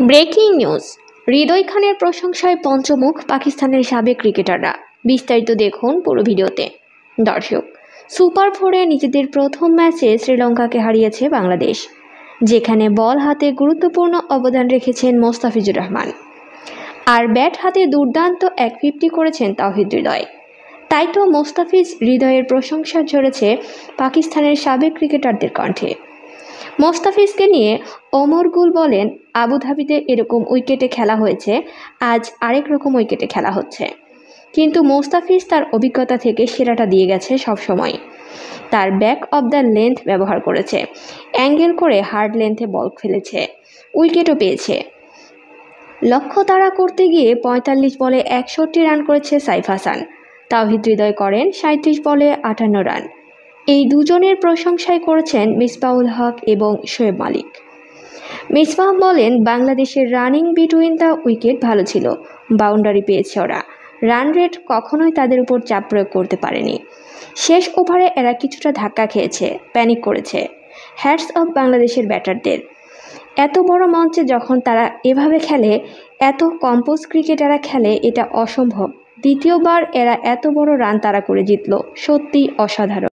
Breaking news. হৃদয় খানের প্রশংসায় পঞ্চমুখ পাকিস্তানের সাবেক ক্রিকেটাররা। বিস্তারিত দেখুন পুরো ভিডিওতে। দর্শক, সুপার 4-এ নিজেদের প্রথম ম্যাচে শ্রীলঙ্কাকে হারিয়েছে বাংলাদেশ, যেখানে বল হাতে গুরুত্বপূর্ণ অবদান রেখেছেন মোস্তাফিজুর রহমান, আর ব্যাট হাতে দুর্দান্ত এক 50 করেছেন তাওহিদ হৃদয়। তাই তো মোস্তাফিজ হৃদয়ের প্রশংসা ঝরেছে পাকিস্তানের সাবেক ক্রিকেটারদের কণ্ঠে। মোস্তাফিজকে নিয়ে ওমর গুল বলেন, আবুধাবিতে এরকম উইকেটে খেলা হয়েছে, আজ আরেক রকম উইকেটে খেলা হচ্ছে, কিন্তু মোস্তাফিজ তার অভিজ্ঞতা থেকে সেরাটা দিয়ে গেছে সবসময়। তার ব্যাক অব দ্য লেন্থ ব্যবহার করেছে, অ্যাঙ্গেল করে হার্ড লেন্থে বল ফেলেছে, উইকেটও পেয়েছে। লক্ষ্য তাড়া করতে গিয়ে 45 বলে 61 রান করেছে সাইফ হাসান। তাওহিদ হৃদয় করেন 37 বলে 58 রান। এই দুজনের প্রশংসাই করেছেন মিসবাহুল হক এবং শোয়েব মালিক। মিসবাহ বলেন, বাংলাদেশের রানিং বিটুইন দ্য উইকেট ভালো ছিল, বাউন্ডারি পেয়েছে ওরা। রান রেট কখনোই তাদের উপর চাপ প্রয়োগ করতে পারেনি। শেষ ওভারে এরা কিছুটা ধাক্কা খেয়েছে, প্যানিক করেছে। হ্যাটস অফ বাংলাদেশের ব্যাটারদের। এত বড় মঞ্চে যখন তারা এভাবে খেলে, এত কম্পোজ ক্রিকেট এরা খেলে, এটা অসম্ভব। দ্বিতীয়বার এরা এত বড় রান তাড়া করে জিতল, সত্যি অসাধারণ।